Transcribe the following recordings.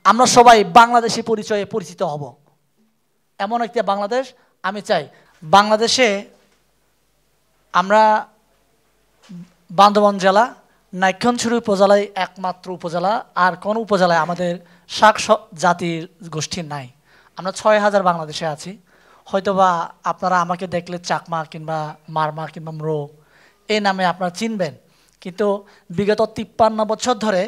আমরা সবাই বাংলাদেশি পরিচয়ে পরিচিত হব, এমন একটা বাংলাদেশ আমি চাই। বাংলাদেশে আমরা বান্দরবান জেলা নাইক্ষ্যংছড়ি উপজেলায় একমাত্র উপজেলা, আর কোন উপজেলায় আমাদের শাক জাতির গোষ্ঠী নাই। আমরা ৬,০০০ বাংলাদেশে আছি। হয়তোবা আপনারা আমাকে দেখলে চাকমা কিংবা মারমা কিংবা ম্রো এই নামে আপনারা চিনবেন, কিন্তু বিগত ৫৩ বছর ধরে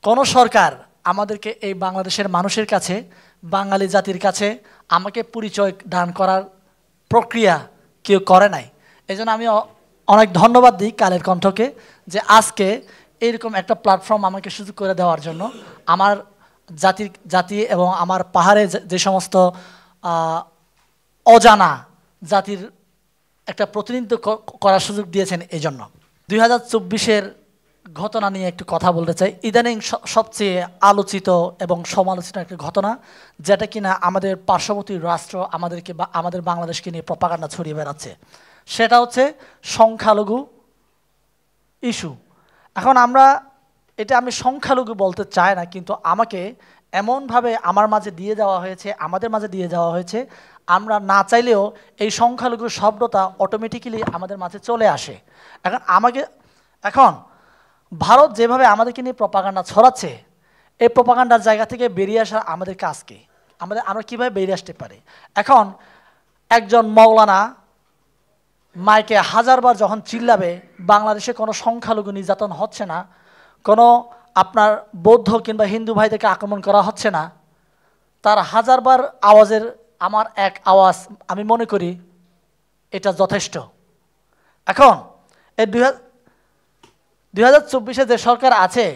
কোনো সরকার আমাদেরকে এই বাংলাদেশের মানুষের কাছে, বাঙালি জাতির কাছে আমাকে পরিচয় দান করার প্রক্রিয়া কেউ করে নাই। এই জন্য আমি অনেক ধন্যবাদ দিই কালের কণ্ঠকে যে আজকে এইরকম একটা প্ল্যাটফর্ম আমাকে সুযোগ করে দেওয়ার জন্য, আমার জাতি এবং আমার পাহাড়ে যে সমস্ত অজানা জাতির একটা প্রতিনিধিত্ব করার সুযোগ দিয়েছেন। এই জন্য 2024-এর ঘটনা নিয়ে একটু কথা বলতে চাই। ইদানিং সবচেয়ে আলোচিত এবং সমালোচিত একটা ঘটনা, যেটা কিনা আমাদের পার্শ্ববর্তী রাষ্ট্র আমাদেরকে বা আমাদের বাংলাদেশকে নিয়ে প্রপাগান্ডা ছড়িয়ে বেড়াচ্ছে, সেটা হচ্ছে সংখ্যালঘু ইস্যু। এখন এটা আমি সংখ্যালঘু বলতে চাই না, কিন্তু আমাকে এমনভাবে আমার মাঝে দিয়ে দেওয়া হয়েছে, আমাদের মাঝে দিয়ে দেওয়া হয়েছে, আমরা না চাইলেও এই সংখ্যালঘু শব্দটা অটোমেটিক্যালি আমাদের মাঝে চলে আসে। এখন ভারত যেভাবে আমাদেরকে নিয়ে প্রপাগান্ডা ছড়াচ্ছে, এই প্রপাগান্ডার জায়গা থেকে বেরিয়ে আসা আমাদের কাজ কি? আমরা কীভাবে বেরিয়ে আসতে পারি? এখন একজন মৌলানা মাইকে 1000বার যখন চিল্লাবে বাংলাদেশে কোনো সংখ্যালঘু নির্যাতন হচ্ছে না, কোনো আপনার বৌদ্ধ কিংবা হিন্দু ভাইদেরকে আক্রমণ করা হচ্ছে না, তার 1000বার আওয়াজের আমার এক আওয়াজ আমি মনে করি এটা যথেষ্ট। এখন এই 2024-এ যে সরকার আছে,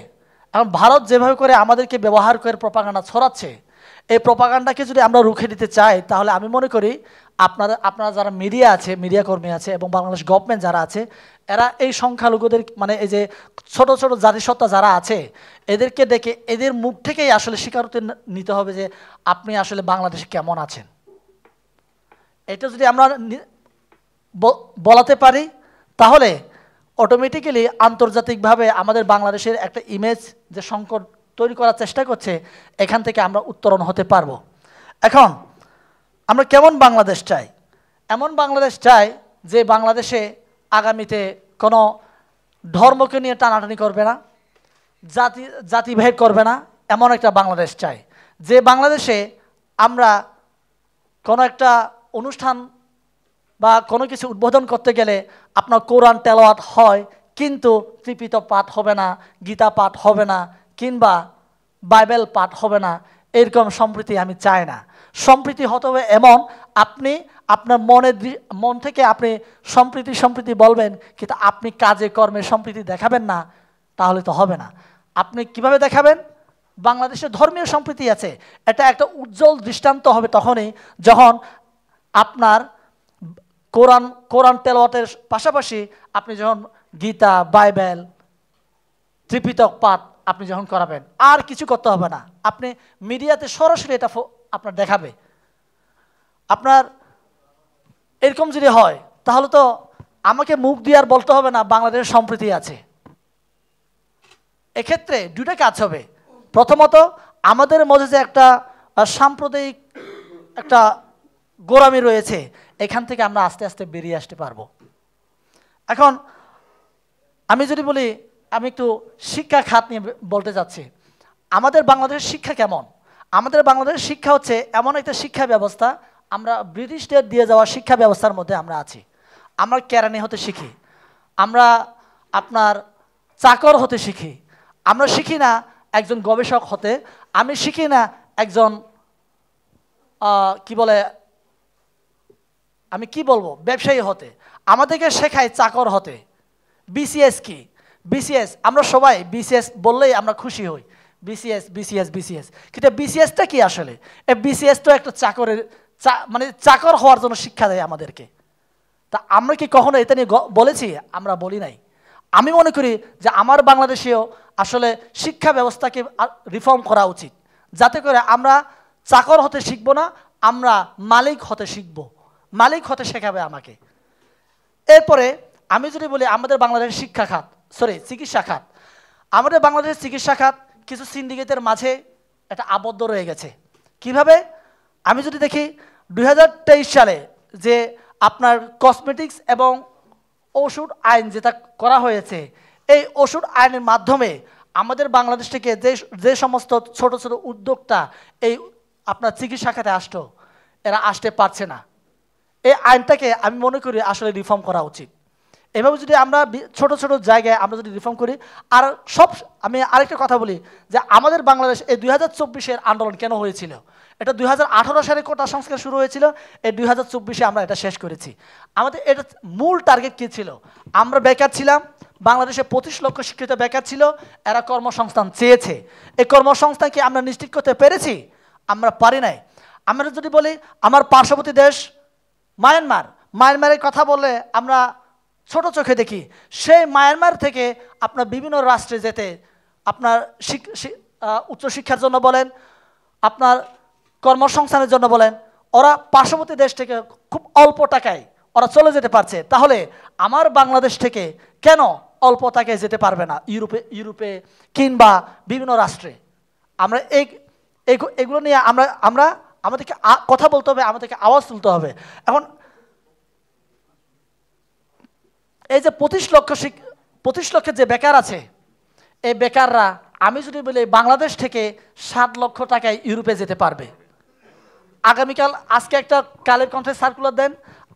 এখন ভারত যেভাবে করে আমাদেরকে ব্যবহার করে প্রপাগান্ডা ছড়াচ্ছে, এই প্রপাগান্ডাকে যদি আমরা রুখে দিতে চাই, তাহলে আমি মনে করি আপনারা যারা মিডিয়া আছে, মিডিয়া কর্মী আছে এবং বাংলাদেশ গভর্নমেন্ট যারা আছে, এরা এই সংখ্যালঘুদের মানে এই যে ছোট ছোট জাতিসত্তা যারা আছে, এদেরকে ডেকে এদের মুখ থেকেই আসলে স্বীকারোক্তি নিতে হবে যে আপনি আসলে বাংলাদেশে কেমন আছেন। এটা যদি আমরা বলাতে পারি, তাহলে অটোমেটিক্যালি আন্তর্জাতিকভাবে আমাদের বাংলাদেশের একটা ইমেজ যে সংকট তৈরি করার চেষ্টা করছে, এখান থেকে আমরা উত্তরণ হতে পারবো। এখন আমরা কেমন বাংলাদেশ চাই? এমন বাংলাদেশ চাই যে বাংলাদেশে আগামীতে কোনো ধর্মকে নিয়ে টানাটানি করবে না, জাতিভেদ করবে না, এমন একটা বাংলাদেশ চাই। যে বাংলাদেশে আমরা কোনো একটা অনুষ্ঠান বা কোনো কিছু উদ্বোধন করতে গেলে আপনার কোরআন তেলাওয়াত হয়, কিন্তু ত্রিপিটক পাঠ হবে না, গীতা পাঠ হবে না, কিংবা বাইবেল পাঠ হবে না। এরকম সম্প্রীতি আমি চাই না। সম্প্রীতি হতে হবে এমন, আপনি আপনার মন থেকে আপনি সম্প্রীতি বলবেন, কিন্তু আপনি কাজে কর্মে সম্প্রীতি দেখাবেন না, তাহলে তো হবে না। আপনি কিভাবে দেখাবেন? বাংলাদেশে ধর্মীয় সম্প্রীতি আছে, এটা একটা উজ্জ্বল দৃষ্টান্ত হবে তখনই যখন আপনার কোরআন তেলাওয়াতের পাশাপাশি আপনি যখন গীতা, বাইবেল, ত্রিপিটক পাঠ আপনি যখন করাবেন। আর কিছু করতে হবে না, আপনি মিডিয়াতে সরাসরি এটা আপনার দেখাবে। আপনার এরকম যদি হয়, তাহলে তো আমাকে মুখ দিয়ে আর বলতে হবে না বাংলাদেশের সম্প্রীতি আছে। এক্ষেত্রে দুটো কাজ হবে। প্রথমত, আমাদের মধ্যে যে একটা সাম্প্রদায়িক একটা গোড়ামি রয়েছে, এখান থেকে আমরা আস্তে আস্তে বেরিয়ে আসতে পারবো। এখন আমি যদি বলি, আমি একটু শিক্ষা খাত নিয়ে বলতে চাচ্ছি। আমাদের বাংলাদেশের শিক্ষা কেমন? আমাদের বাংলাদেশের শিক্ষা হচ্ছে এমন একটা শিক্ষা ব্যবস্থা, আমরা ব্রিটিশদের দিয়ে যাওয়া শিক্ষা ব্যবস্থার মধ্যে আমরা আছি। আমরা কেরানি হতে শিখি, আমরা আপনার চাকর হতে শিখি, আমরা শিখি না একজন গবেষক হতে, আমি শিখি না একজন কি বলবো ব্যবসায়ী হতে। আমাদেরকে শেখায় চাকর হতে। বিসিএস কি? বিসিএস আমরা সবাই বিসিএস বললেই আমরা খুশি হই, বিসিএস বিসিএস বিসিএস। কিন্তু বিসিএসটা কি আসলে? এই বিসিএস তো একটা মানে চাকর হওয়ার জন্য শিক্ষা দেয় আমাদেরকে। তা আমরা কি কখনো এটা নিয়ে বলেছি? আমরা বলি নাই। আমি মনে করি যে আমার বাংলাদেশেও আসলে শিক্ষা ব্যবস্থাকে রিফর্ম করা উচিত, যাতে করে আমরা চাকর হতে শিখবো না, আমরা মালিক হতে শিখব। মালিক হতে শেখাবে আমাকে। এরপরে আমি যদি বলি আমাদের বাংলাদেশের চিকিৎসা খাত, আমাদের বাংলাদেশের চিকিৎসা খাত কিছু সিন্ডিকেটের মাঝে এটা আবদ্ধ রয়ে গেছে। কিভাবে? আমি যদি দেখি 2023 সালে যে আপনার কসমেটিক্স এবং ওষুধ আইন যেটা করা হয়েছে, এই ওষুধ আইনের মাধ্যমে আমাদের বাংলাদেশ থেকে যে সমস্ত ছোট ছোট উদ্যোক্তা এই আপনার চিকিৎসা খাতে আসতো, এরা আসতে পারছে না। এই আইনটাকে আমি মনে করি আসলে রিফর্ম করা উচিত। এভাবে যদি আমরা ছোট ছোট জায়গায় আমরা যদি রিফর্ম করি, আর আমি আরেকটা কথা বলি যে আমাদের বাংলাদেশ এই 2024-এর আন্দোলন কেন হয়েছিল? এটা 2018 সালে কোটা সংস্কার শুরু হয়েছিল, এই 2024-এ আমরা এটা শেষ করেছি। আমাদের এটা মূল টার্গেট কী ছিল? আমরা বেকার ছিলাম, বাংলাদেশে 25 লক্ষ শিক্ষিত বেকার ছিল, এরা কর্মসংস্থান চেয়েছে। এই কর্মসংস্থানকে আমরা নিশ্চিত করতে পেরেছি? আমরা পারি নাই। আমরা যদি বলি আমার পার্শ্ববর্তী দেশ মায়ানমারের কথা বললে আমরা ছোট চোখে দেখি। সেই মায়ানমার থেকে আপনার বিভিন্ন রাষ্ট্রে যেতে আপনার উচ্চশিক্ষার জন্য বলেন, আপনার কর্মসংস্থানের জন্য বলেন, ওরা পার্শ্ববর্তী দেশ থেকে খুব অল্প টাকায় ওরা চলে যেতে পারছে। তাহলে আমার বাংলাদেশ থেকে কেন অল্প টাকায় যেতে পারবে না ইউরোপে কিংবা বিভিন্ন রাষ্ট্রে? আমরা এগুলো নিয়ে আমরা আমাদেরকে কথা বলতে হবে, আমাদেরকে আওয়াজ তুলতে হবে। এখন এই যে 25 লক্ষের যে বেকার আছে, এই বেকাররা আমি যদি বলি বাংলাদেশ থেকে 7 লক্ষ টাকায় ইউরোপে যেতে পারবে। আগামীকাল আজকে একটা কালের কণ্ঠের সার্কুলার দেন,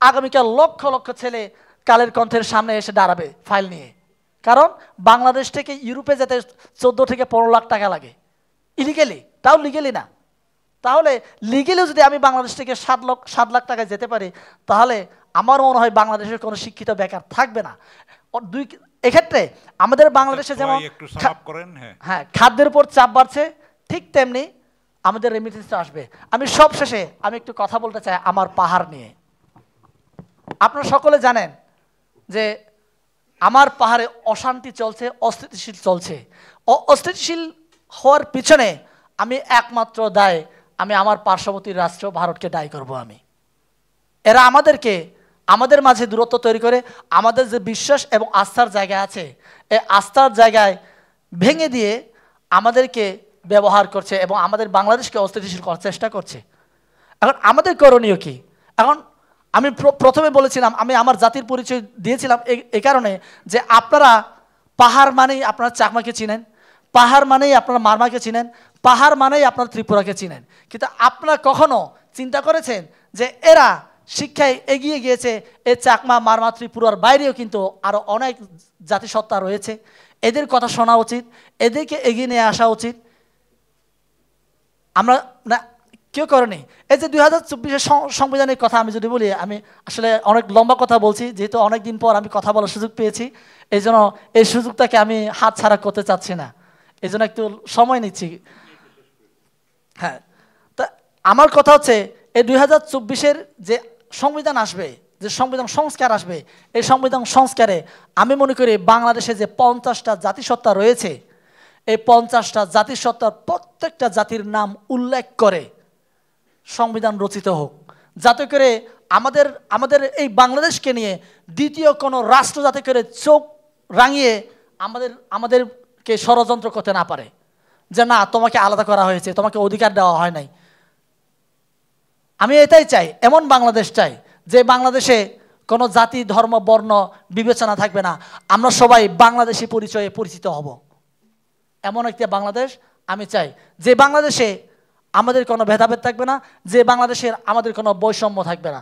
আগামীকাল লক্ষ লক্ষ ছেলে কালের কণ্ঠের সামনে এসে দাঁড়াবে ফাইল নিয়ে। কারণ বাংলাদেশ থেকে ইউরোপে যেতে 14 থেকে 15 লাখ টাকা লাগে ইলিগেলি, তাও লিগেলি না। তাহলে লিগেলিও যদি আমি বাংলাদেশ থেকে 7 লাখ টাকায় যেতে পারি, তাহলে আমার মনে হয় বাংলাদেশের কোনো শিক্ষিত বেকার থাকবে না। এক্ষেত্রে আমাদের বাংলাদেশে যেমন হ্যাঁ খাদ্যের উপর চাপ বাড়ছে, ঠিক তেমনি আমাদের রেমিটেন্স আসবে। আমি সব শেষে আমি একটু কথা বলতে চাই আমার পাহাড় নিয়ে। আপনারা সকলে জানেন যে আমার পাহাড়ে অশান্তি চলছে, অস্থিতিশীল চলছে। অস্থিতিশীল হওয়ার পিছনে আমি একমাত্র দায় আমি আমার পার্শ্ববর্তী রাষ্ট্র ভারতকে দায়ী করব। এরা আমাদের মাঝে দূরত্ব তৈরি করে আমাদের যে বিশ্বাস এবং আস্থার জায়গা আছে, এই আস্থার জায়গায় ভেঙে দিয়ে আমাদেরকে ব্যবহার করছে এবং আমাদের বাংলাদেশকে অস্থিতিশীল করার চেষ্টা করছে। এখন আমাদের করণীয় কি? এখন আমি প্রথমে বলেছিলাম, আমি আমার জাতির পরিচয় দিয়েছিলাম এই কারণে যে আপনারা পাহাড় মানেই আপনারা চাকমাকে চিনেন, পাহাড় মানেই আপনারা মারমাকে চিনেন, পাহাড় মানেই আপনারা ত্রিপুরাকে চিনেন। কিন্তু আপনারা কখনো চিন্তা করেছেন যে এরা শিক্ষায় এগিয়ে গিয়েছে? এই চাকমা, মারমা, ত্রিপুরার বাইরেও কিন্তু আরও অনেক জাতিসত্তা রয়েছে। এদের কথা শোনা উচিত, এদেরকে এগিয়ে নিয়ে আসা উচিত। আমরা না কেউ করেনি। এই যে 2024-এর সংবিধানের কথা আমি যদি বলি, আমি আসলে অনেক লম্বা কথা বলছি, যেহেতু অনেক দিন পর আমি কথা বলার সুযোগ পেয়েছি, এই জন্য এই সুযোগটাকে আমি হাতছাড়া করতে চাচ্ছি না, এই জন্য একটু সময় নিচ্ছি। হ্যাঁ, তা আমার কথা হচ্ছে এই 2024-এর যে সংবিধান আসবে, যে সংবিধান সংস্কার আসবে, এই সংবিধান সংস্কারে আমি মনে করি বাংলাদেশে যে 50টা জাতিসত্তা রয়েছে, এই 50টা জাতিসত্তার প্রত্যেকটা জাতির নাম উল্লেখ করে সংবিধান রচিত হোক, যাতে করে আমাদের এই বাংলাদেশকে নিয়ে দ্বিতীয় কোনো রাষ্ট্র যাতে করে চোখ রাঙিয়ে আমাদেরকে ষড়যন্ত্র করতে না পারে যে না তোমাকে আলাদা করা হয়েছে, তোমাকে অধিকার দেওয়া হয় নাই। আমি এটাই চাই, এমন বাংলাদেশ চাই যে বাংলাদেশে কোনো জাতি, ধর্ম, বর্ণ বিবেচনা থাকবে না, আমরা সবাই বাংলাদেশি পরিচয়ে পরিচিত হব। এমন একটা বাংলাদেশ আমি চাই, যে বাংলাদেশে আমাদের কোনো ভেদাভেদ থাকবে না, যে বাংলাদেশের আমাদের কোনো বৈষম্য থাকবে না।